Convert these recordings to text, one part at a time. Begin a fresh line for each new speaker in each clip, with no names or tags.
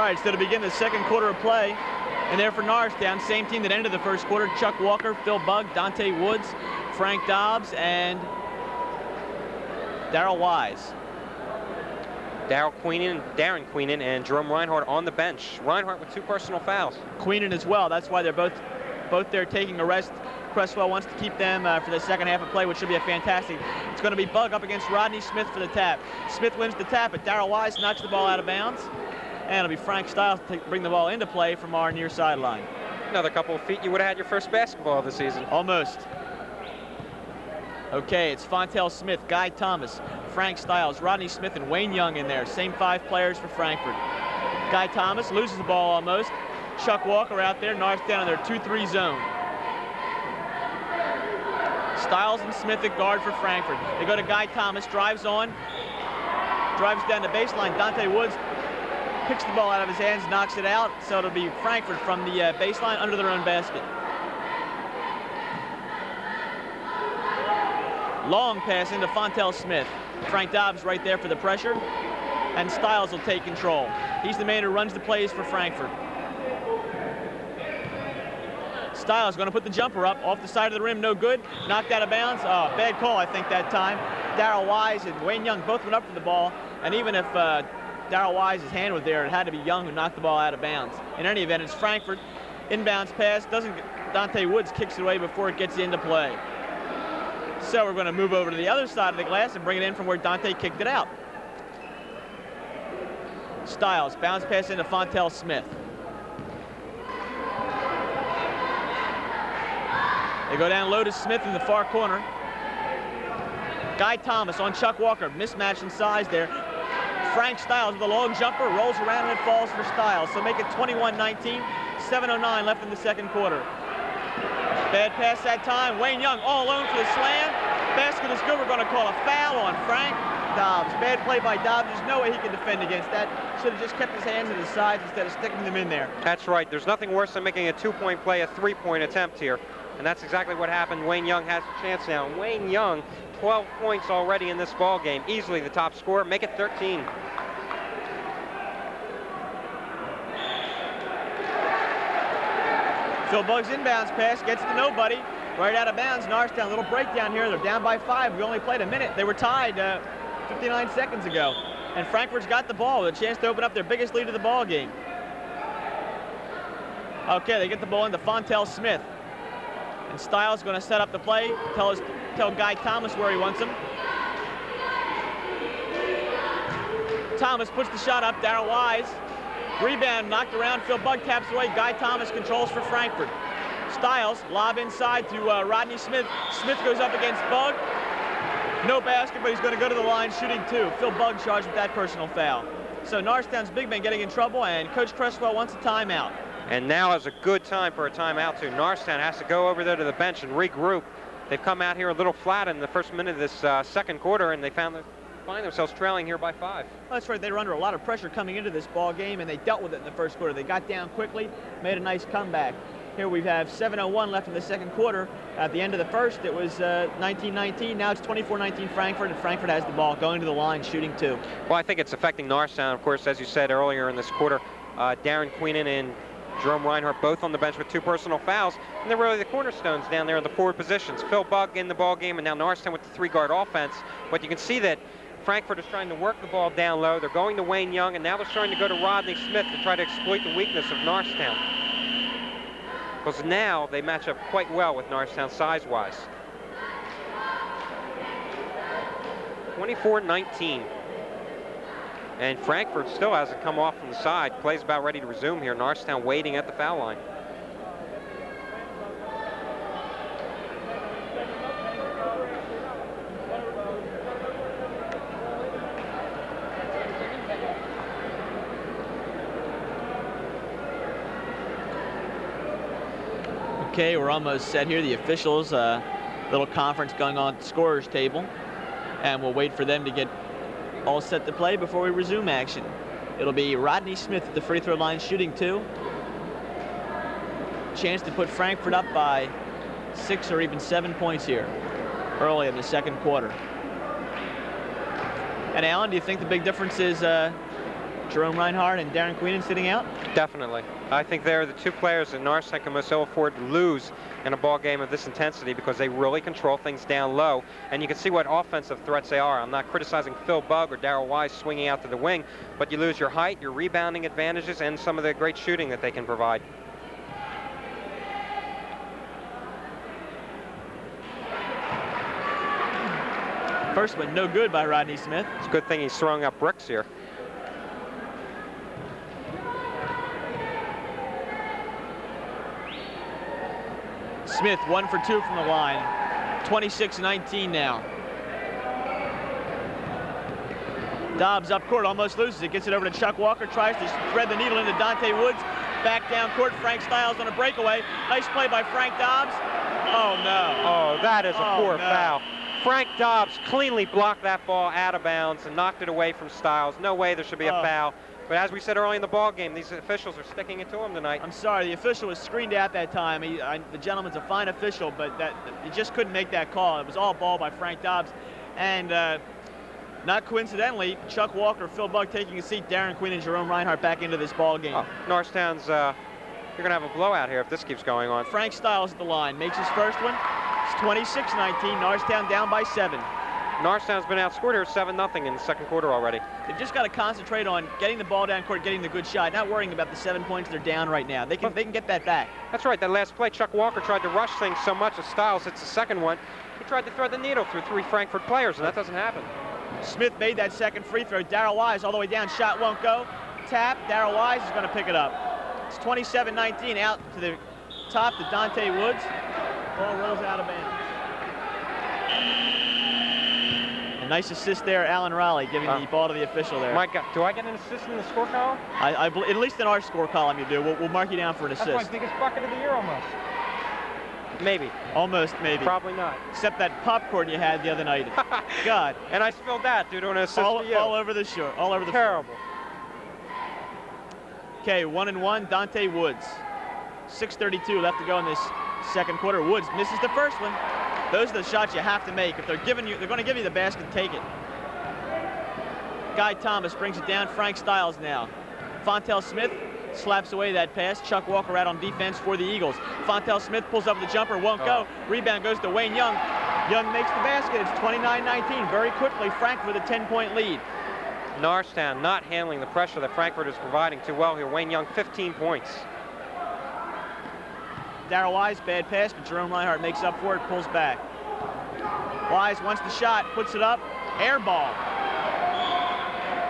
right, so to begin the second quarter of play, and there for Norristown, same team that ended the first quarter, Chuck Walker, Phil Bugg, Dante Woods, Frank Dobbs, and Darrell Wise.
Darren Queenan and Jerome Reinhardt on the bench. Reinhardt with 2 personal fouls.
Queenan as well. That's why they're both there taking a rest. Cresswell wants to keep them for the second half of play, which should be a fantastic. It's going to be Bugg up against Rodney Smith for the tap. Smith wins the tap, but Darrell Wise knocks the ball out of bounds. And it'll be Frank Stiles to bring the ball into play from our near sideline.
Another couple of feet, you would have had your first basketball of the season.
Almost. Okay, it's Fontel Smith, Guy Thomas, Frank Stiles, Rodney Smith, and Wayne Young in there. Same 5 players for Frankford. Guy Thomas loses the ball almost. Chuck Walker out there, Norristown in their 2-3 zone. Stiles and Smith at guard for Frankford. They go to Guy Thomas, drives down the baseline. Dante Woods picks the ball out of his hands, knocks it out, so it'll be Frankford from the baseline under their own basket. Long pass into Fontel Smith. Frank Dobbs right there for the pressure, and Stiles will take control. He's the man who runs the plays for Frankford. Stiles going to put the jumper up off the side of the rim, no good. Knocked out of bounds. Bad call, I think, that time. Darrell Wise and Wayne Young both went up for the ball, and even if Darrell Wise's hand was there, it had to be Young who knocked the ball out of bounds. In any event, it's Frankford. Inbounds pass. Dante Woods kicks it away before it gets into play. So we're going to move over to the other side of the glass and bring it in from where Dante kicked it out. Stiles, bounce pass into Fontel Smith. They go down low to Smith in the far corner. Guy Thomas on Chuck Walker, mismatch in size there. Frank Stiles with a long jumper, rolls around and it falls for Stiles. So make it 21-19, 7:09 left in the second quarter. Bad pass that time. Wayne Young all alone for the slam. Basket is good. We're going to call a foul on Frank Dobbs. Bad play by Dobbs. There's no way he can defend against that. Should have just kept his hands at his sides instead of sticking them in there.
That's right. There's nothing worse than making a 2-point play, a 3-point attempt here. And that's exactly what happened. Wayne Young has a chance now. Wayne Young, 12 points already in this ball game. Easily the top scorer. Make it 13.
Phil Bugg's inbounds pass gets to nobody. Right out of bounds. Norristown, little breakdown here. They're down by 5. We only played a minute. They were tied 59 seconds ago. And Frankfurt's got the ball with a chance to open up their biggest lead of the ball game. Okay, they get the ball into Fontel Smith. And Stiles going to set up the play. Tell Guy Thomas where he wants him. Thomas puts the shot up. Darrell Wise. Rebound knocked around. Phil Bugg taps away. Guy Thomas controls for Frankfurt. Stiles, lob inside to Rodney Smith. Smith goes up against Bugg. No basket, but he's going to go to the line shooting 2. Phil Bugg charged with that personal foul. So Norristown's big man getting in trouble, and Coach Cresswell wants a timeout.
And now is a good time for a timeout, too. Norristown has to go over there to the bench and regroup. They've come out here a little flat in the first minute of this second quarter, and they find themselves trailing here by 5.
That's right. They were under a lot of pressure coming into this ball game, and they dealt with it in the first quarter. They got down quickly, made a nice comeback. Here we have 7:01 left in the second quarter. At the end of the first, it was 19-19. Now it's 24-19 Frankfurt, and Frankfurt has the ball going to the line, shooting 2.
Well, I think it's affecting Norristown, of course, as you said earlier in this quarter. Darren Queenan and Jerome Reinhardt both on the bench with 2 personal fouls, and they're really the cornerstones down there in the forward positions. Phil Bugg in the ball game, and now Norristown with the 3-guard offense. But you can see that Frankfurt is trying to work the ball down low. They're going to Wayne Young, and now they're starting to go to Rodney Smith to try to exploit the weakness of Norristown. Because now they match up quite well with Norristown size-wise. 24-19. And Frankfurt still hasn't come off from the side. Play's about ready to resume here. Norristown waiting at the foul line.
Okay, we're almost set here. The officials, little conference going on at the scorer's table. And we'll wait for them to get all set to play before we resume action. It'll be Rodney Smith at the free throw line shooting 2. Chance to put Frankfurt up by 6 or even 7 points here early in the second quarter. And Alan, do you think the big difference is Jerome Reinhardt and Darren Queenan sitting out?
Definitely. I think they're the two players that Norristown can most ill afford to lose in a ball game of this intensity because they really control things down low. And you can see what offensive threats they are. I'm not criticizing Phil Bugg or Darrell Wise swinging out to the wing, but you lose your height, your rebounding advantages, and some of the great shooting that they can provide.
First one, no good by Rodney Smith.
It's a good thing he's throwing up bricks here.
Smith 1 for 2 from the line. 26-19 now. Dobbs up court, almost loses it. Gets it over to Chuck Walker, tries to thread the needle into Dante Woods. Back down court, Frank Stiles on a breakaway. Nice play by Frank Dobbs. Oh no.
Oh, that is a poor
no.
foul. Frank Dobbs cleanly blocked that ball out of bounds and knocked it away from Stiles. No way there should be a foul. But as we said early in the ball game, these officials are sticking it to him tonight.
I'm sorry, the official was screened out that time. The gentleman's a fine official, but he just couldn't make that call. It was all ball by Frank Dobbs. And not coincidentally, Chuck Walker, Phil Bugg taking a seat, Darren Queen and Jerome Reinhardt back into this ball game.
Oh, Norristown's, you're going to have a blowout here if this keeps going on.
Frank Stiles at the line, makes his first one. It's 26-19, Norristown down by 7.
Norristown's been outscored here 7-0 in the second quarter already.
They've just got to concentrate on getting the ball down court, getting the good shot, not worrying about the 7 points they're down right now. They can get that back.
That's right. That last play, Chuck Walker tried to rush things so much as Stiles hits the second one. He tried to thread the needle through 3 Frankford players, and that doesn't happen.
Smith made that second free throw. Darrell Wise all the way down, shot won't go. Tap, Darrell Wise is going to pick it up. It's 27-19, out to the top to Dante Woods. Ball rolls out of bounds. A nice assist there, Alan Raleigh, giving the ball to the official there.
My God, do I get an assist in the score column?
At least in our score column you do. We'll mark you down for an assist.
That's my biggest bucket of the year almost. Maybe.
Almost, maybe.
Probably not.
Except that popcorn you had the other night. God.
And I spilled that due to an assist to you.
All over the shore. All over the
Terrible.
Okay, 1-1, Dante Woods. 6:32 left to go in this second quarter. Woods misses the first one. Those are the shots you have to make. If they're going to give you the basket, take it. Guy Thomas brings it down. Frank Stiles now. Fontel Smith slaps away that pass. Chuck Walker out on defense for the Eagles. Fontel Smith pulls up the jumper, won't go. Rebound goes to Wayne Young. Young makes the basket. It's 29-19. Very quickly, Frankford with a 10-point lead.
Norristown not handling the pressure that Frankford is providing too well here. Wayne Young, 15 points.
Darrell Wise, bad pass, but Jerome Reinhardt makes up for it, pulls back. Wise wants the shot, puts it up, air ball.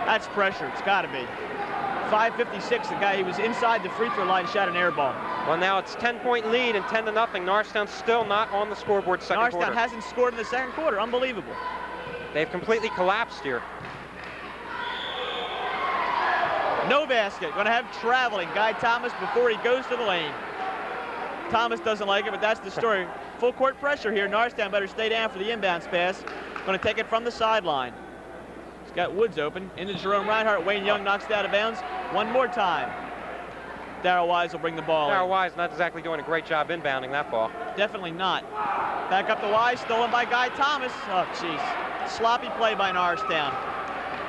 That's pressure, it's gotta be. 5:56, the guy, he was inside the free throw line, shot an air ball.
Well, now it's 10-point lead and 10-0. Norristown still not on the scoreboard second quarter.
Norristown hasn't scored in the second quarter, unbelievable.
They've completely collapsed here.
No basket, gonna have traveling. Guy Thomas before he goes to the lane. Thomas doesn't like it, but that's the story. Full court pressure here. Norristown better stay down for the inbounds pass. Going to take it from the sideline. He's got Woods open. Into Jerome Reinhardt. Wayne Young knocks it out of bounds. One more time. Darrell Wise will bring the ball
Darrell
in.
Wise not exactly doing a great job inbounding that ball.
Definitely not. Back up to Wise. Stolen by Guy Thomas. Oh, jeez. Sloppy play by Norristown.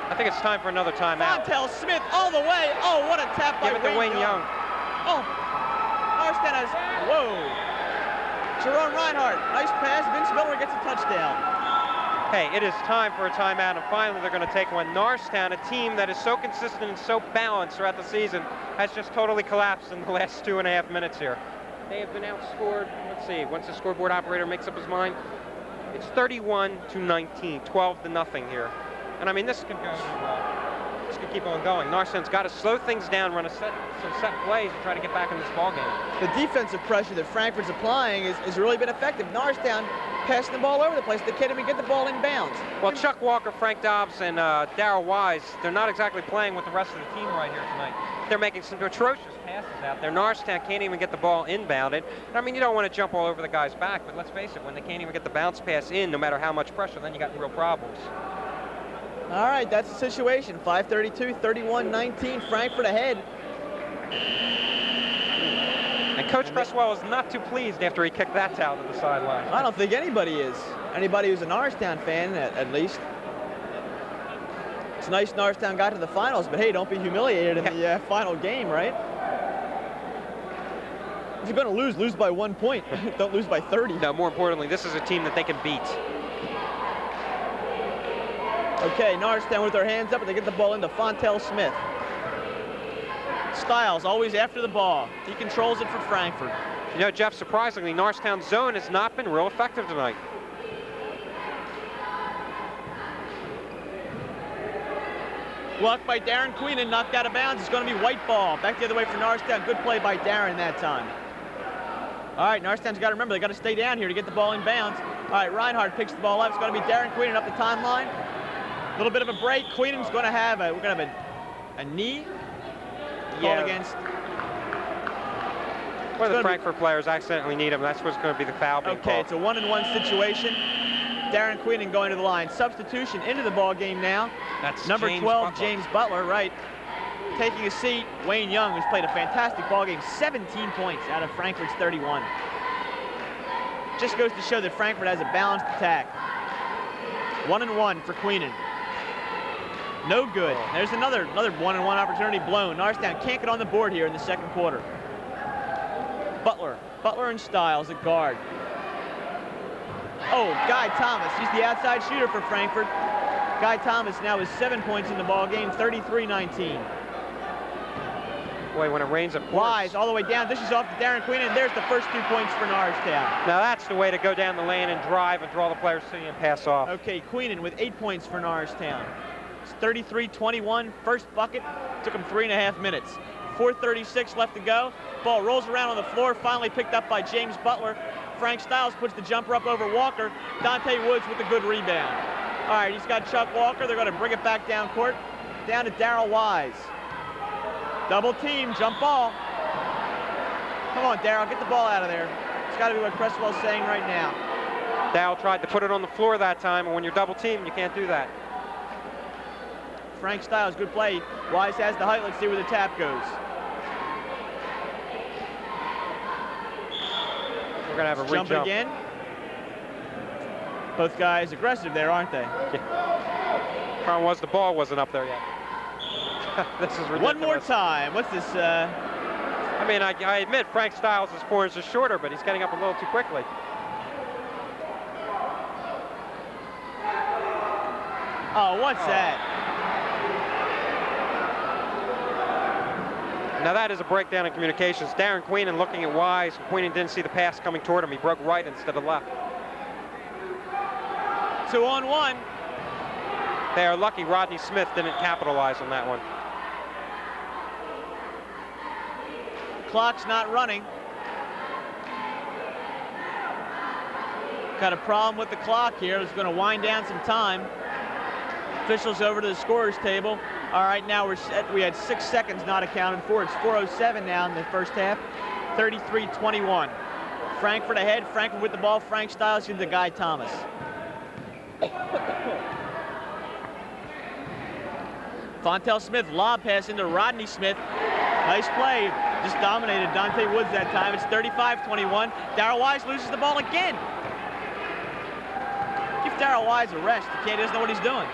I think it's time for another timeout.
Fontel Smith all the way. Oh, what a tap by
Give it to Wayne Young.
Oh. Norristown has, whoa. Jerome Reinhardt, nice pass. Vince Miller gets a touchdown.
Hey, it is time for a timeout, and finally they're going to take one. Norristown, a team that is so consistent and so balanced throughout the season, has just totally collapsed in the last 2.5 minutes here. They have been outscored, let's see, once the scoreboard operator makes up his mind, it's 31-19, 12-0 here. And I mean, this could go, this could keep on going. Norristown's got to slow things down, run some set plays, and try to get back in this ball game.
The defensive pressure that Frankford's applying has really been effective. Norristown passing the ball over the place. They can't even get the ball in bounds.
Well, Chuck Walker, Frank Dobbs, and Darrell Wise, they're not exactly playing with the rest of the team right here tonight. They're making some atrocious passes out there. Norristown can't even get the ball inbounded. I mean, you don't want to jump all over the guy's back, but let's face it, when they can't even get the bounce pass in, no matter how much pressure, then you got real problems.
All right, that's the situation. 5:32, 31-19, Frankford ahead.
And Coach Cresswell is not too pleased after he kicked that out to the sideline.
I don't think anybody is. Anybody who's a Norristown fan, at least. It's nice Norristown got to the finals, but hey, don't be humiliated in the final game, right? If you're going to lose by 1 point. Don't lose by 30.
No, more importantly, this is a team that they can beat.
Okay, Norristown with their hands up, and they get the ball into Fontel Smith. Stiles always after the ball. He controls it for Frankford.
You know, Jeff, surprisingly, Norristown's zone has not been real effective tonight.
Blocked by Darren Queenan, knocked out of bounds. It's going to be white ball. Back the other way for Norristown. Good play by Darren that time. All right, Norristown's got to remember, they got to stay down here to get the ball in bounds. All right, Reinhardt picks the ball up. It's going to be Darren Queenan up the timeline. A little bit of a break. Queenan's going to have a knee called against.
One of the Frankfurt players accidentally need him. That's what's going to be the foul being called.
It's a 1-on-1 situation. Darren Queenan going to the line. Substitution into the ball game now.
That's
number 12, James Butler, right. Taking a seat, Wayne Young, who's played a fantastic ball game. 17 points out of Frankfurt's 31. Just goes to show that Frankfurt has a balanced attack. 1-on-1 for Queenan. No good. There's another 1-on-1 opportunity blown. Norristown can't get on the board here in the second quarter. Butler and Stiles at guard. Oh, Guy Thomas, he's the outside shooter for Frankfurt. Guy Thomas now has 7 points in the ball game, 33-19.
Boy, when it rains, of course.
Wise all the way down, dishes off to Darren Queenan, and there's the first 2 points for Norristown.
Now that's the way to go down the lane and drive and draw the players to you and pass off.
Okay, Queenan with 8 points for Norristown. It's 33-21, first bucket, took him 3.5 minutes. 4:36 left to go. Ball rolls around on the floor, finally picked up by James Butler. Frank Stiles puts the jumper up over Walker. Dante Woods with a good rebound. All right, he's got Chuck Walker. They're going to bring it back down court. Down to Darrell Wise. Double team, jump ball. Come on, Darrell, get the ball out of there. It's got to be what Cresswell's saying right now.
Darrell tried to put it on the floor that time, and when you're double teamed, you can't do that.
Frank Stiles, good play. Wise has the height. Let's see where the tap goes.
We're going to have a
jump again. Both guys aggressive there, aren't they?
Yeah. Problem was the ball wasn't up there yet. This is ridiculous.
One more time. What's this?
I mean, I admit Frank Stiles' fours are shorter, but he's getting up a little too quickly.
Oh, what's that?
Now that is a breakdown in communications. Darren Queenan looking at Wise. Queenan didn't see the pass coming toward him. He broke right instead of left.
2-on-1.
They are lucky Rodney Smith didn't capitalize on that one.
Clock's not running. Got a problem with the clock here. It's going to wind down some time. Officials over to the scorer's table. All right, now we had 6 seconds not accounted for. It's 4:07 now in the first half. 33-21. Frankfurt ahead. Frankfurt with the ball. Frank Stiles into Guy Thomas. Fontel Smith, lob pass into Rodney Smith. Nice play. Just dominated Dante Woods that time. It's 35-21. Darrell Wise loses the ball again. Give Darrell Wise a rest. The kid doesn't know what he's doing.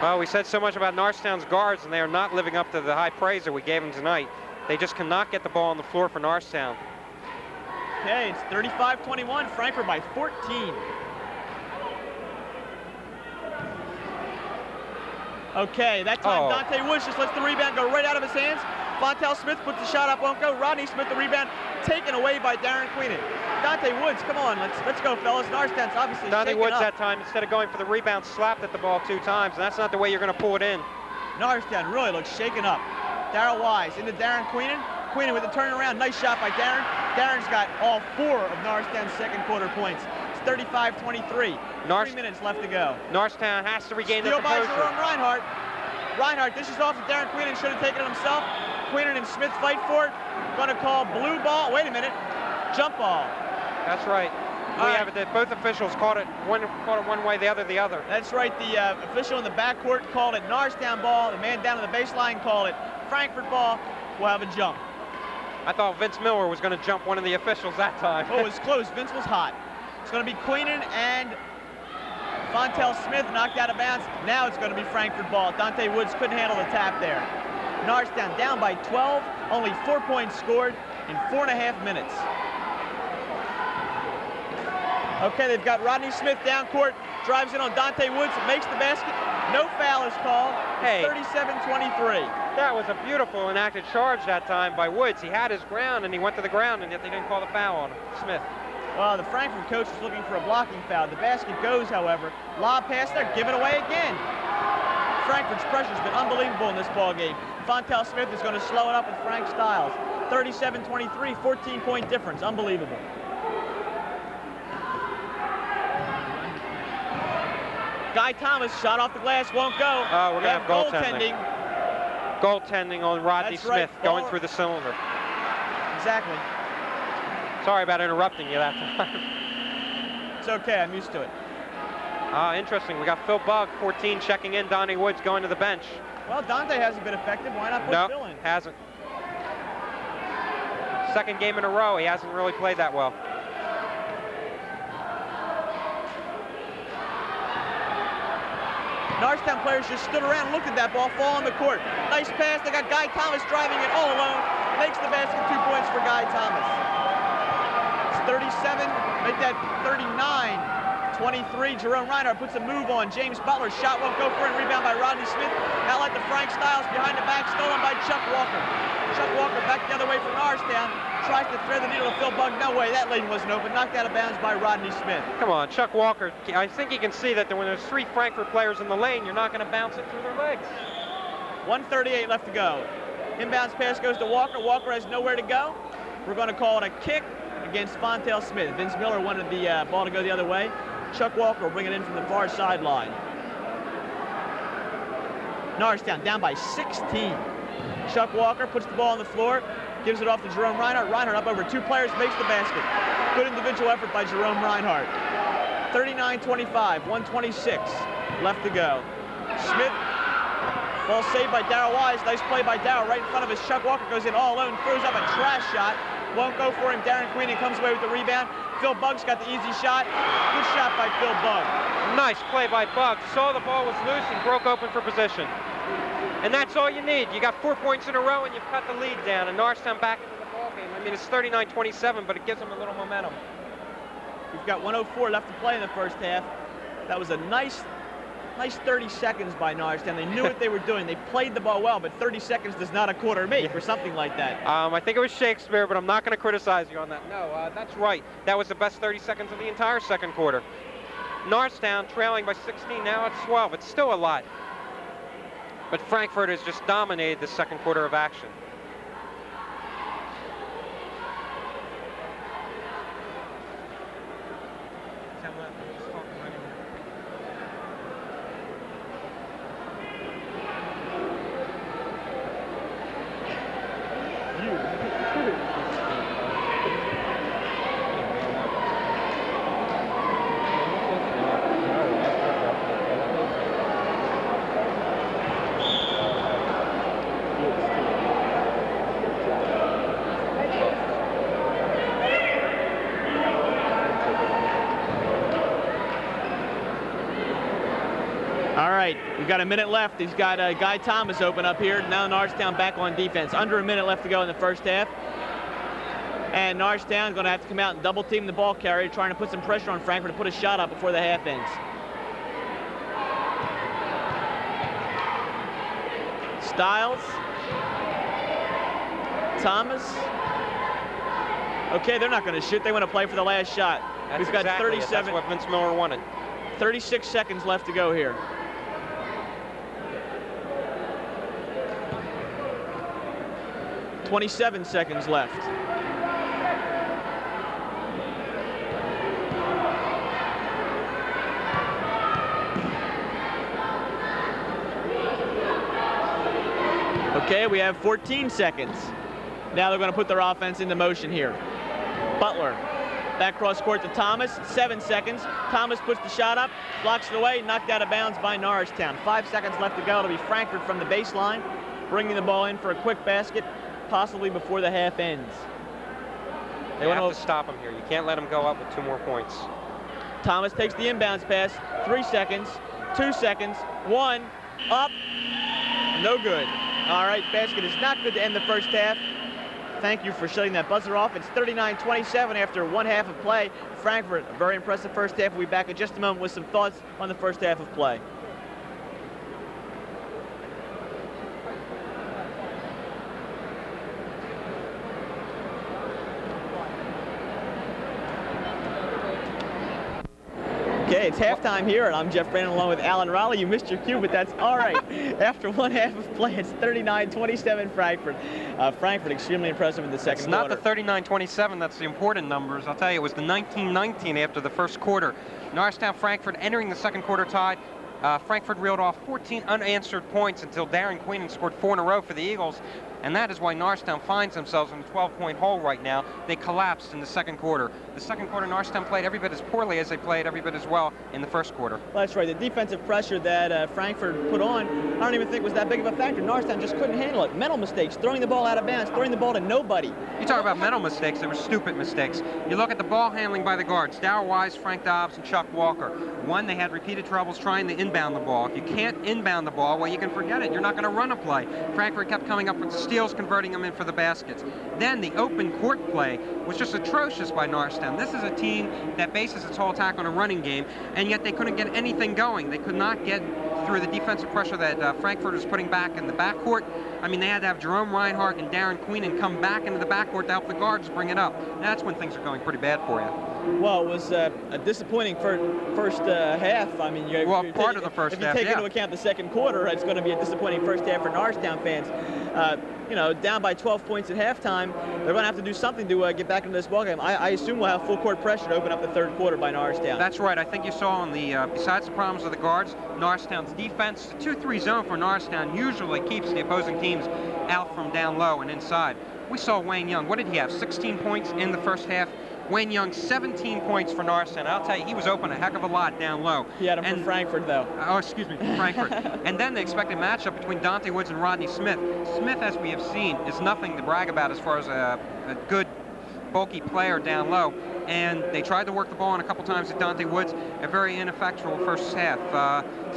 Well, we said so much about Norristown's guards, and they are not living up to the high praise that we gave them tonight. They just cannot get the ball on the floor for Norristown.
Okay, it's 35-21. Frankfurt by 14. Okay, that time Dante Woods just lets the rebound go right out of his hands. Fontel Smith puts the shot up, won't go. Rodney Smith, the rebound taken away by Darren Queenan. Dante Woods, come on, let's go, fellas. Norristown's obviously
Dante Woods
up.
that time, instead of going for the rebound, slapped at the ball 2 times, and that's not the way you're going to pull it in.
Norristown really looks shaken up. Darrell Wise into Darren Queenan. Queenan with the turnaround, nice shot by Darren. Darren's got all 4 of Norristown's second quarter points. It's 35-23. 3 minutes left to go.
Norristown has to regain their
composure.
composure.
Steal by Jerome Reinhardt. Reinhardt dishes off to Darren Queenan, should have taken it himself. Queenan and Smith fight for it. Gonna call blue ball. Wait a minute. Jump ball.
That's right. We have it that both officials caught it one way, the other the other.
That's right. The official in the backcourt called it Norristown ball. The man down in the baseline called it Frankfurt ball. We'll have a jump.
I thought Vince Miller was going to jump one of the officials that time.
Oh, it was close. Vince was hot. It's going to be Queenan and Fontel Smith knocked out of bounds. Now it's going to be Frankford ball. Dante Woods couldn't handle the tap there. Norristown down by 12, only 4 points scored in 4.5 minutes. Okay, they've got Rodney Smith down court, drives in on Dante Woods, makes the basket. No foul is called. It's 37-23.
That was a beautiful enacted charge that time by Woods. He had his ground and he went to the ground, and yet they didn't call the foul on Smith.
Well, the Frankford coach was looking for a blocking foul. The basket goes, however. Lob pass there, give it away again. Frankford's pressure's been unbelievable in this ball game. Fontel Smith is going to slow it up with Frank Stiles. 37-23, 14-point difference. Unbelievable. Guy Thomas shot off the glass, won't go.
We're going to have goaltending. Goaltending on Rodney Smith going through the cylinder.
Exactly.
Sorry about interrupting you that time.
It's okay, I'm used to it.
Interesting. We got Phil Bugg, 14, checking in. Donnie Woods going to the bench.
Well, Dante hasn't been effective. Why not put Phil in?
No, hasn't. Second game in a row, he hasn't really played that well.
Norristown players just stood around and looked at that ball fall on the court. Nice pass. They got Guy Thomas driving it all alone. Makes the basket, 2 points for Guy Thomas. It's 37, make that 39-23. Jerome Reinhardt puts a move on. James Butler, shot won't go for it. Rebound by Rodney Smith. Outlet to Frank Stiles, behind the back, stolen by Chuck Walker. Chuck Walker back the other way from Norristown. Tries to thread the needle to Phil Bugg. No way, that lane wasn't open. Knocked out of bounds by Rodney Smith.
Come on, Chuck Walker. I think he can see that when there's 3 Frankford players in the lane, you're not going to bounce it through their legs.
1:38 left to go. Inbounds pass goes to Walker. Walker has nowhere to go. We're going to call it a kick against Fontel Smith. Vince Miller wanted the ball to go the other way. Chuck Walker will bring it in from the far sideline. Norristown down by 16. Chuck Walker puts the ball on the floor, gives it off to Jerome Reinhardt. Reinhardt up over 2 players, makes the basket. Good individual effort by Jerome Reinhardt. 39-25, 1:26 left to go. Smith, ball saved by Darrell Wise. Nice play by Darrell right in front of us. Chuck Walker goes in all alone, throws up a trash shot. Won't go for him. Darren Queenan comes away with the rebound. Phil Bugg's got the easy shot. Good shot by Phil Bugg.
Nice play by Bugg. Saw the ball was loose and broke open for position. And that's all you need. You got 4 points in a row and you've cut the lead down. And Norristown back into the ball game. I mean, it's 39-27, but it gives them a little momentum.
We've got 1:04 left to play in the first half. That was a nice 30 seconds by Norristown. They knew what they were doing. They played the ball well, but 30 seconds does not a quarter make or something like that.
I think it was Shakespeare, but I'm not going to criticize you on that. No, that's right. That was the best 30 seconds of the entire second quarter. Norristown trailing by 16. Now it's 12. It's still a lot. But Frankfurt has just dominated the second quarter of action.
We've got a minute left. He's got Guy Thomas open up here. Now Norristown back on defense. Under a minute left to go in the first half. And Norristown going to have to come out and double team the ball carrier, trying to put some pressure on Frankford to put a shot up before the half ends. Stiles. Thomas. Okay, they're not going to shoot. They want to play for the last shot. We've got 37.
That's what Vince Miller wanted.
36 seconds left to go here. $27 seconds left. Okay, we have 14 seconds. Now they're going to put their offense into motion here. Butler, back cross court to Thomas, 7 seconds. Thomas puts the shot up, blocks it away, knocked out of bounds by Norristown. 5 seconds left to go. It'll be Frankford from the baseline, bringing the ball in for a quick basket, possibly before the half ends.
They have to stop him here. You can't let him go up with 2 more points.
Thomas takes the inbounds pass. 3 seconds, 2 seconds, 1, up, no good. All right, basket is not good to end the first half. Thank you for shutting that buzzer off. It's 39-27 after 1 half of play. Frankfurt, a very impressive first half. We'll be back in just a moment with some thoughts on the first half of play. Okay, it's halftime here, and I'm Jeff Brandon along with Alan Raleigh. You missed your cue, but that's all right. After 1 half of play, it's 39-27 Frankfurt. Frankfurt extremely impressive in the second quarter.
It's not the 39-27, that's the important numbers. I'll tell you, it was the 19-19 after the first quarter. Norristown, Frankfurt entering the second quarter tied. Frankfurt reeled off 14 unanswered points until Darren Queenan scored 4 in a row for the Eagles. And that is why Norristown finds themselves in a 12-point hole right now. They collapsed in the second quarter. The second quarter, Norristown played every bit as poorly as they played every bit as well in the first quarter.
Well, that's right. The defensive pressure that Frankfurt put on, I don't even think was that big of a factor. Norristown just couldn't handle it. Mental mistakes, throwing the ball out of bounds, throwing the ball to nobody.
You talk about mental mistakes, they were stupid mistakes. You look at the ball handling by the guards, Darryl Wise, Frank Dobbs, and Chuck Walker. One, they had repeated troubles trying to inbound the ball. If you can't inbound the ball, well, you can forget it. You're not going to run a play. Frankfurt kept coming up with steals, converting them in for the baskets. Then the open court play was just atrocious by Norristown. This is a team that bases its whole attack on a running game, and yet they couldn't get anything going. They could not get through the defensive pressure that Frankfurt was putting back in the backcourt. I mean, they had to have Jerome Reinhardt and Darren Queenan come back into the backcourt to help the guards bring it up. That's when things are going pretty bad for you.
Well, it was a disappointing first half. I mean,
part of the first half,
if you take into account the second quarter, it's going to be a disappointing first half for Norristown fans. You know, down by 12 points at halftime, they're going to have to do something to get back into this ballgame. I assume we'll have full court pressure to open up the third quarter by Norristown.
That's right. I think you saw on the, besides the problems of the guards, Norristown's defense, the 2-3 zone for Norristown usually keeps the opposing teams out from down low and inside. We saw Wayne Young. What did he have? 16 points in the first half. Wayne Young, 17 points for Norristown. I'll tell you, he was open a heck of a lot down low.
He had him for Frankfurt, though.
Oh, excuse me, Frankfurt. And then the expected matchup between Dante Woods and Rodney Smith. Smith, as we have seen, is nothing to brag about as far as a good, bulky player down low. And they tried to work the ball on a couple times at Dante Woods, a very ineffectual first half.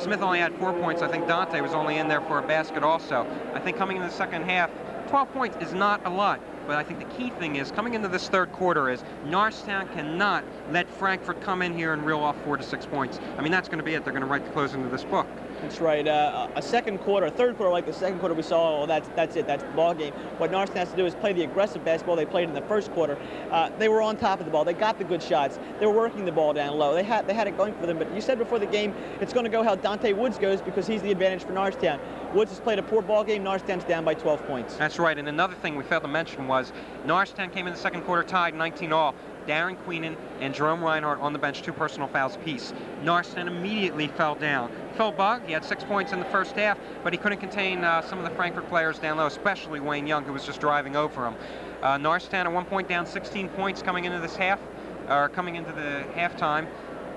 Smith only had 4 points. I think Dante was only in there for a basket also. I think coming in the second half, 12 points is not a lot. But I think the key thing is, coming into this third quarter, is Norristown cannot let Frankfurt come in here and reel off 4 to 6 points. I mean, that's going to be it. They're going to write the close into this book.
That's right. A second quarter, a third quarter like the second quarter we saw, well, that's it. That's the ball game. What Norristown has to do is play the aggressive basketball they played in the first quarter. They were on top of the ball. They got the good shots. They were working the ball down low. They had it going for them. But you said before the game, it's going to go how Dante Woods goes because he's the advantage for Norristown. Woods has played a poor ball game. Norristown's down by 12 points.
That's right. And another thing we failed to mention was Norristown came in the second quarter tied 19-all. Darren Queenan and Jerome Reinhardt on the bench, 2 personal fouls apiece. Norristown immediately fell down. Phil Bugg, he had 6 points in the first half, but he couldn't contain some of the Frankfurt players down low, especially Wayne Young, who was just driving over him. Norristown at one point down 16 points coming into this half, or coming into the halftime.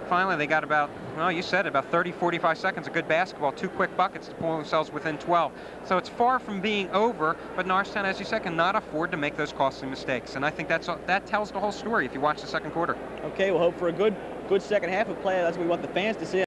Finally, they got about, well, you said it, about 30, 45 seconds of good basketball, 2 quick buckets to pull themselves within 12. So it's far from being over, but Norristown, as you said, cannot afford to make those costly mistakes. And I think that tells the whole story if you watch the second quarter.
Okay, we'll hope for a good second half of play. That's what we want the fans to see.